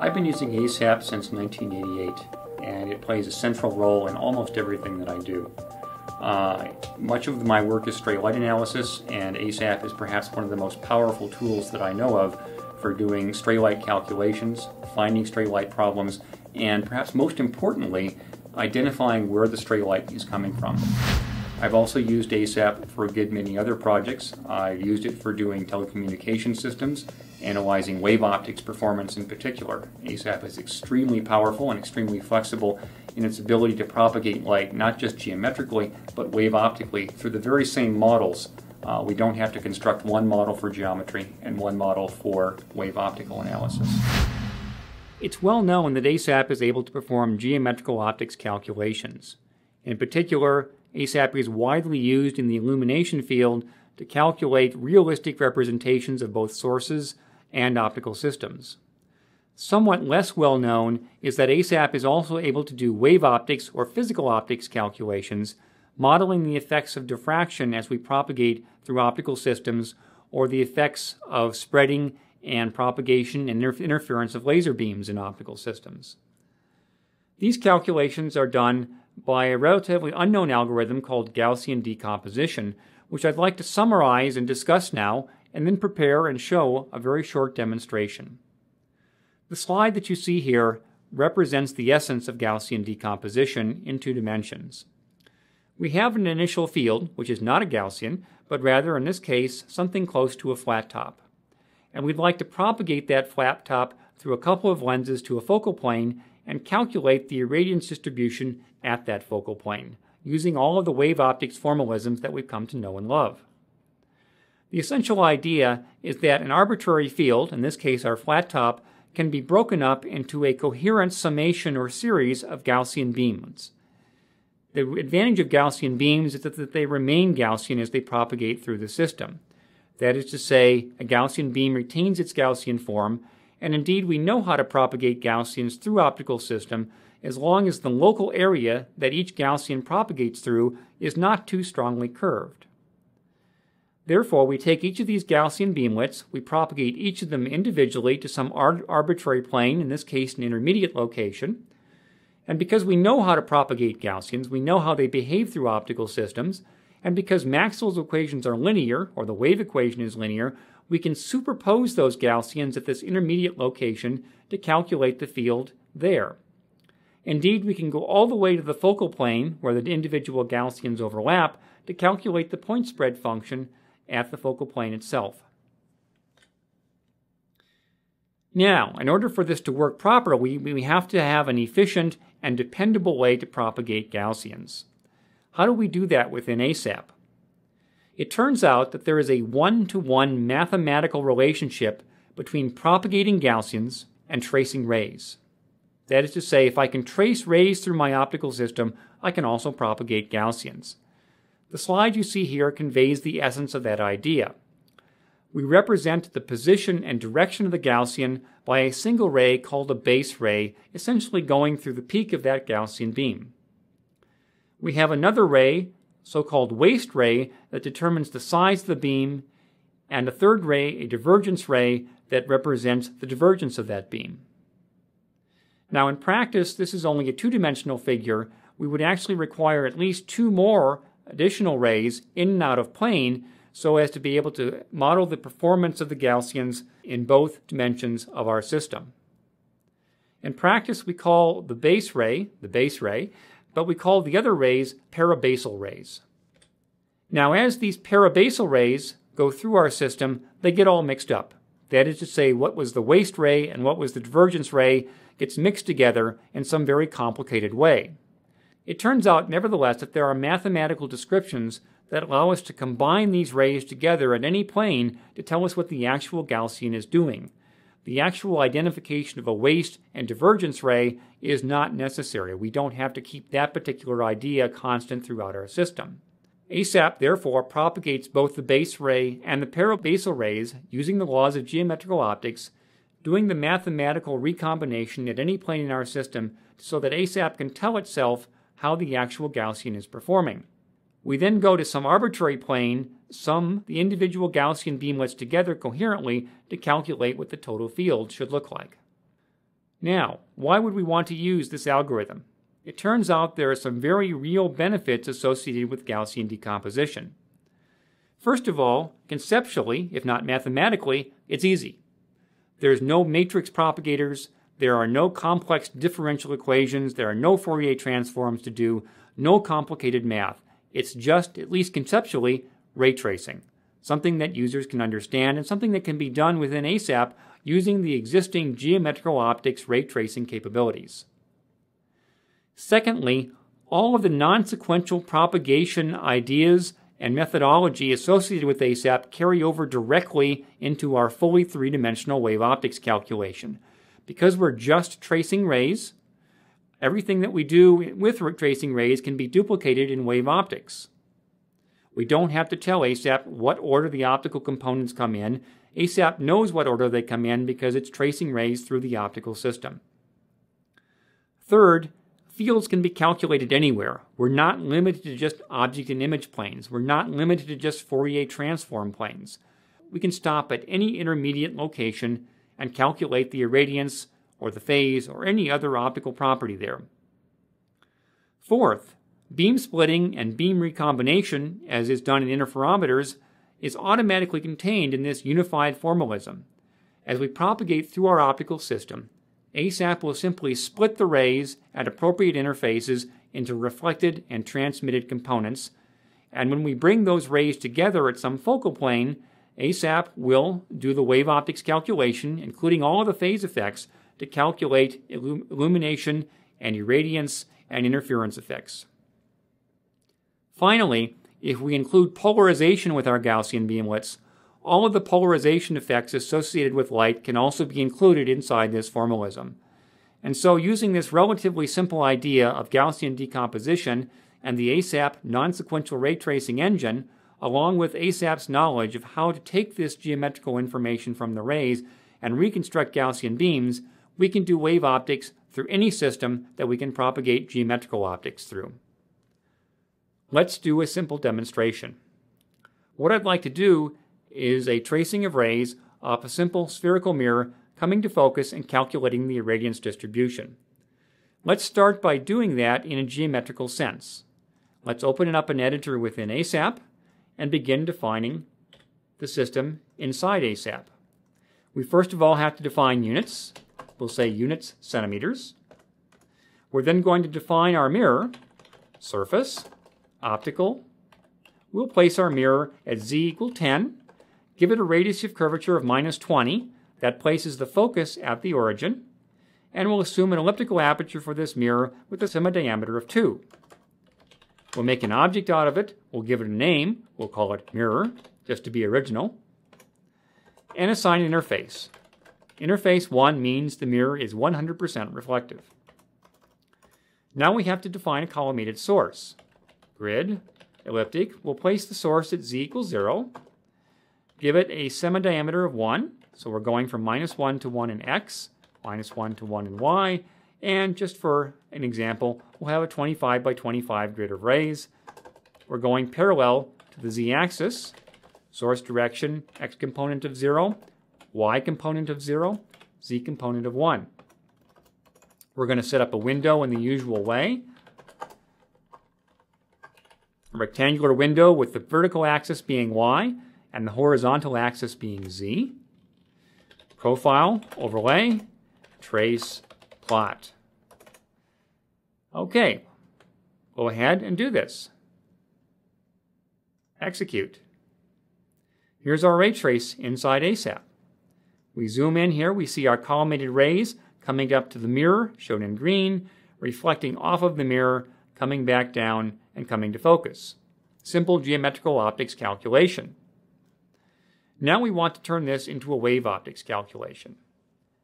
I've been using ASAP since 1988, and it plays a central role in almost everything that I do. Much of my work is straight light analysis, and ASAP is perhaps one of the most powerful tools that I know of for doing straight light calculations, finding straight light problems, and perhaps most importantly, identifying where the straight light is coming from. I've also used ASAP for a good many other projects. I've used it for doing telecommunication systems, analyzing wave optics performance in particular. ASAP is extremely powerful and extremely flexible in its ability to propagate light, not just geometrically, but wave optically through the very same models. We don't have to construct one model for geometry and one model for wave optical analysis. It's well known that ASAP is able to perform geometrical optics calculations. In particular, ASAP is widely used in the illumination field to calculate realistic representations of both sources and optical systems. Somewhat less well known is that ASAP is also able to do wave optics or physical optics calculations, modeling the effects of diffraction as we propagate through optical systems, or the effects of spreading and propagation and interference of laser beams in optical systems. These calculations are done by a relatively unknown algorithm called Gaussian decomposition, which I'd like to summarize and discuss now, and then prepare and show a very short demonstration. The slide that you see here represents the essence of Gaussian decomposition in 2 dimensions. We have an initial field, which is not a Gaussian, but rather, in this case, something close to a flat top. And we'd like to propagate that flat top through a couple of lenses to a focal plane and calculate the irradiance distribution at that focal plane, using all of the wave optics formalisms that we've come to know and love. The essential idea is that an arbitrary field, in this case our flat top, can be broken up into a coherent summation or series of Gaussian beams. The advantage of Gaussian beams is that they remain Gaussian as they propagate through the system. That is to say, a Gaussian beam retains its Gaussian form, and indeed we know how to propagate Gaussians through optical system as long as the local area that each Gaussian propagates through is not too strongly curved. Therefore, we take each of these Gaussian beamlets, we propagate each of them individually to some arbitrary plane, in this case an intermediate location, and because we know how to propagate Gaussians, we know how they behave through optical systems, and because Maxwell's equations are linear, or the wave equation is linear, we can superpose those Gaussians at this intermediate location to calculate the field there. Indeed, we can go all the way to the focal plane, where the individual Gaussians overlap, to calculate the point spread function at the focal plane itself. Now, in order for this to work properly, we have to have an efficient and dependable way to propagate Gaussians. How do we do that within ASAP? It turns out that there is a one-to-one mathematical relationship between propagating Gaussians and tracing rays. That is to say, if I can trace rays through my optical system, I can also propagate Gaussians. The slide you see here conveys the essence of that idea. We represent the position and direction of the Gaussian by a single ray called a base ray, essentially going through the peak of that Gaussian beam. We have another ray, so-called waist ray, that determines the size of the beam, and a third ray, a divergence ray, that represents the divergence of that beam. Now in practice, this is only a 2-dimensional figure. We would actually require at least 2 more additional rays in and out of plane so as to be able to model the performance of the Gaussians in both dimensions of our system. In practice, we call the base ray, but we call the other rays parabasal rays. Now as these parabasal rays go through our system, they get all mixed up. That is to say, what was the waist ray and what was the divergence ray gets mixed together in some very complicated way. It turns out, nevertheless, that there are mathematical descriptions that allow us to combine these rays together at any plane to tell us what the actual Gaussian is doing. The actual identification of a waist and divergence ray is not necessary. We don't have to keep that particular idea constant throughout our system. ASAP, therefore, propagates both the base ray and the parabasal rays using the laws of geometrical optics, doing the mathematical recombination at any plane in our system so that ASAP can tell itself how the actual Gaussian is performing. We then go to some arbitrary plane, sum the individual Gaussian beamlets together coherently to calculate what the total field should look like. Now, why would we want to use this algorithm? It turns out there are some very real benefits associated with Gaussian decomposition. First of all, conceptually, if not mathematically, it's easy. There's no matrix propagators, there are no complex differential equations, there are no Fourier transforms to do, no complicated math. It's just, at least conceptually, ray tracing, something that users can understand and something that can be done within ASAP using the existing geometrical optics ray tracing capabilities. Secondly, all of the non-sequential propagation ideas and methodology associated with ASAP carry over directly into our fully three-dimensional wave optics calculation. Because we're just tracing rays, everything that we do with tracing rays can be duplicated in wave optics. We don't have to tell ASAP what order the optical components come in. ASAP knows what order they come in because it's tracing rays through the optical system. Third, fields can be calculated anywhere. We're not limited to just object and image planes. We're not limited to just Fourier transform planes. We can stop at any intermediate location and calculate the irradiance or the phase or any other optical property there. Fourth, beam splitting and beam recombination, as is done in interferometers, is automatically contained in this unified formalism. As we propagate through our optical system, ASAP will simply split the rays at appropriate interfaces into reflected and transmitted components, and when we bring those rays together at some focal plane, ASAP will do the wave optics calculation, including all of the phase effects, to calculate illumination and irradiance and interference effects. Finally, if we include polarization with our Gaussian beamlets, all of the polarization effects associated with light can also be included inside this formalism. And so using this relatively simple idea of Gaussian decomposition and the ASAP non-sequential ray tracing engine, along with ASAP's knowledge of how to take this geometrical information from the rays and reconstruct Gaussian beams, we can do wave optics through any system that we can propagate geometrical optics through. Let's do a simple demonstration. What I'd like to do is a tracing of rays off a simple spherical mirror coming to focus and calculating the irradiance distribution. Let's start by doing that in a geometrical sense. Let's open up an editor within ASAP and begin defining the system inside ASAP. We first of all have to define units. We'll say units centimeters. We're then going to define our mirror, surface, optical. We'll place our mirror at z equal 10, give it a radius of curvature of -20. That places the focus at the origin, and we'll assume an elliptical aperture for this mirror with a semi-diameter of 2. We'll make an object out of it, we'll give it a name, we'll call it mirror, just to be original, and assign an interface. Interface 1 means the mirror is 100% reflective. Now we have to define a collimated source. Grid, elliptic, we'll place the source at z equals 0, give it a semi-diameter of 1, so we're going from -1 to 1 in x, -1 to 1 in y, and just for an example, we'll have a 25 by 25 grid of rays. We're going parallel to the z-axis, source direction, x component of 0, y component of 0, z component of 1. We're going to set up a window in the usual way. A rectangular window with the vertical axis being y and the horizontal axis being z. Profile, overlay, trace, plot. Okay, go ahead and do this. Execute. Here's our ray trace inside ASAP. We zoom in here, we see our collimated rays coming up to the mirror, shown in green, reflecting off of the mirror, coming back down, and coming to focus. Simple geometrical optics calculation. Now we want to turn this into a wave optics calculation.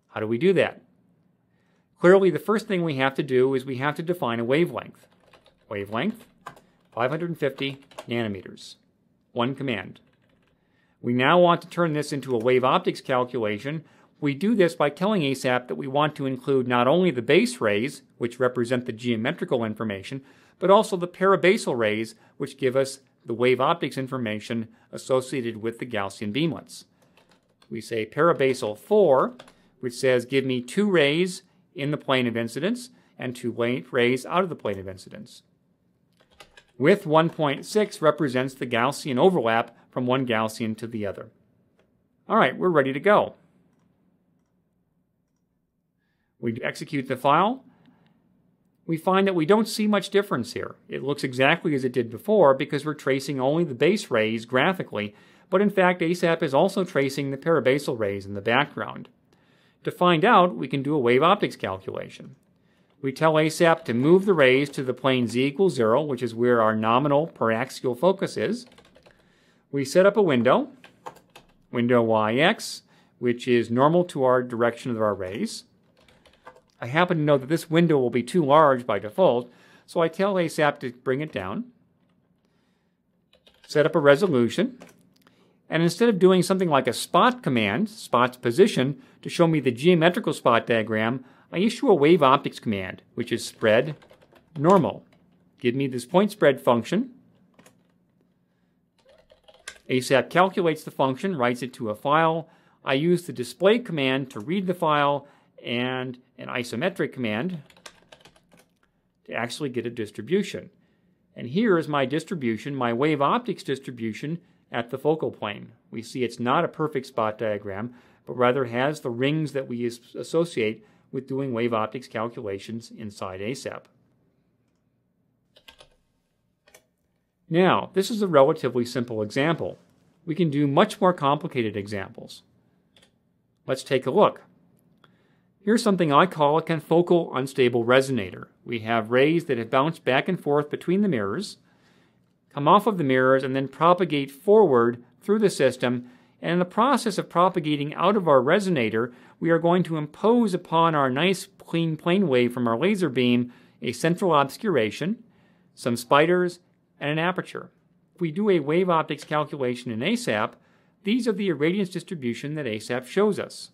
How do we do that? Clearly, the first thing we have to do is we have to define a wavelength. Wavelength, 550 nanometers. One command. We now want to turn this into a wave optics calculation. We do this by telling ASAP that we want to include not only the base rays, which represent the geometrical information, but also the parabasal rays, which give us the wave optics information associated with the Gaussian beamlets. We say parabasal 4, which says give me 2 rays in the plane of incidence and 2 rays out of the plane of incidence. Width 1.6 represents the Gaussian overlap from one Gaussian to the other. All right, we're ready to go. We execute the file. We find that we don't see much difference here. It looks exactly as it did before because we're tracing only the base rays graphically, but in fact ASAP is also tracing the parabasal rays in the background. To find out, we can do a wave optics calculation. We tell ASAP to move the rays to the plane z equals 0, which is where our nominal paraxial focus is. We set up a window yx, which is normal to our direction of our rays. I happen to know that this window will be too large by default, so I tell ASAP to bring it down, set up a resolution, and instead of doing something like a spot command, spot's position, to show me the geometrical spot diagram, I issue a wave optics command, which is spread normal. Give me this point spread function. ASAP calculates the function, writes it to a file. I use the display command to read the file and an isometric command to actually get a distribution. And here is my distribution, my wave optics distribution at the focal plane. We see it's not a perfect spot diagram, but rather has the rings that we associate with doing wave optics calculations inside ASAP. Now, this is a relatively simple example. We can do much more complicated examples. Let's take a look. Here's something I call a confocal unstable resonator. We have rays that have bounced back and forth between the mirrors, come off of the mirrors, and then propagate forward through the system. And in the process of propagating out of our resonator, we are going to impose upon our nice clean plane wave from our laser beam a central obscuration, some spiders, and an aperture. If we do a wave optics calculation in ASAP, these are the irradiance distribution that ASAP shows us.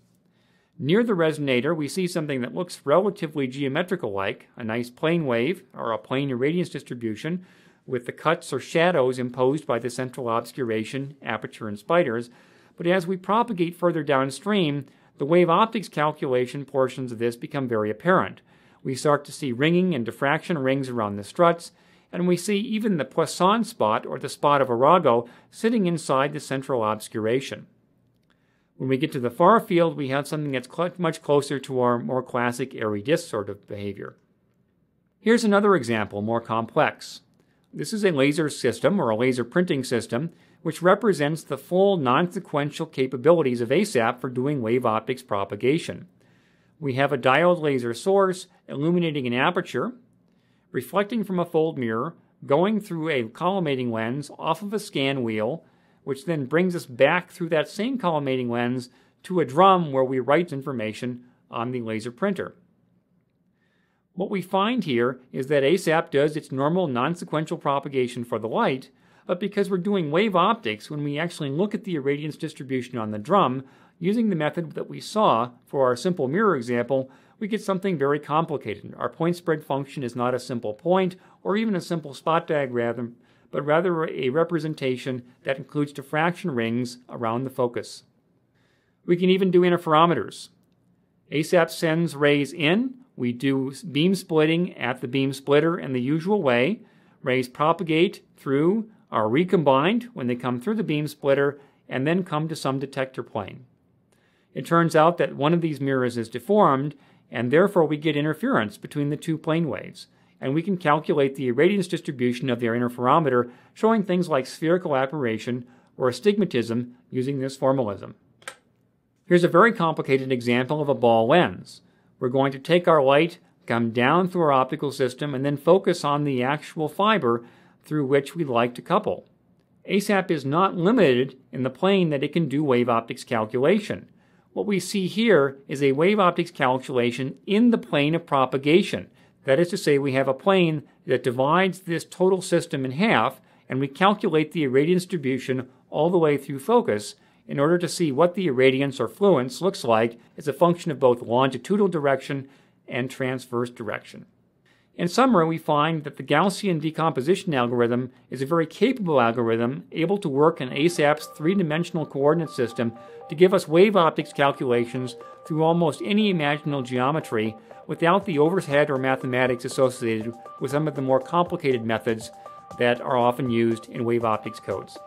Near the resonator, we see something that looks relatively geometrical-like, a nice plane wave, or a plane irradiance distribution, with the cuts or shadows imposed by the central obscuration, aperture, and spiders. But as we propagate further downstream, the wave optics calculation portions of this become very apparent. We start to see ringing and diffraction rings around the struts, and we see even the Poisson spot, or the spot of Arago, sitting inside the central obscuration. When we get to the far field, we have something that's much closer to our more classic airy disk sort of behavior. Here's another example, more complex. This is a laser system, or a laser printing system, which represents the full non-sequential capabilities of ASAP for doing wave optics propagation. We have a diode laser source illuminating an aperture, reflecting from a fold mirror, going through a collimating lens off of a scan wheel, which then brings us back through that same collimating lens to a drum where we write information on the laser printer. What we find here is that ASAP does its normal non-sequential propagation for the light, but because we're doing wave optics, when we actually look at the irradiance distribution on the drum, using the method that we saw for our simple mirror example, we get something very complicated. Our point spread function is not a simple point or even a simple spot diagram, but rather a representation that includes diffraction rings around the focus. We can even do interferometers. ASAP sends rays in. We do beam splitting at the beam splitter in the usual way. Rays propagate through, are recombined when they come through the beam splitter, and then come to some detector plane. It turns out that one of these mirrors is deformed, and therefore we get interference between the two plane waves. And we can calculate the irradiance distribution of their interferometer, showing things like spherical aberration or astigmatism using this formalism. Here's a very complicated example of a ball lens. We're going to take our light, come down through our optical system, and then focus on the actual fiber through which we'd like to couple. ASAP is not limited in the plane that it can do wave optics calculation. What we see here is a wave optics calculation in the plane of propagation. That is to say, we have a plane that divides this total system in half, and we calculate the irradiance distribution all the way through focus in order to see what the irradiance or fluence looks like as a function of both longitudinal direction and transverse direction. In summary, we find that the Gaussian decomposition algorithm is a very capable algorithm, able to work in ASAP's three-dimensional coordinate system to give us wave optics calculations through almost any imaginable geometry without the overhead or mathematics associated with some of the more complicated methods that are often used in wave optics codes.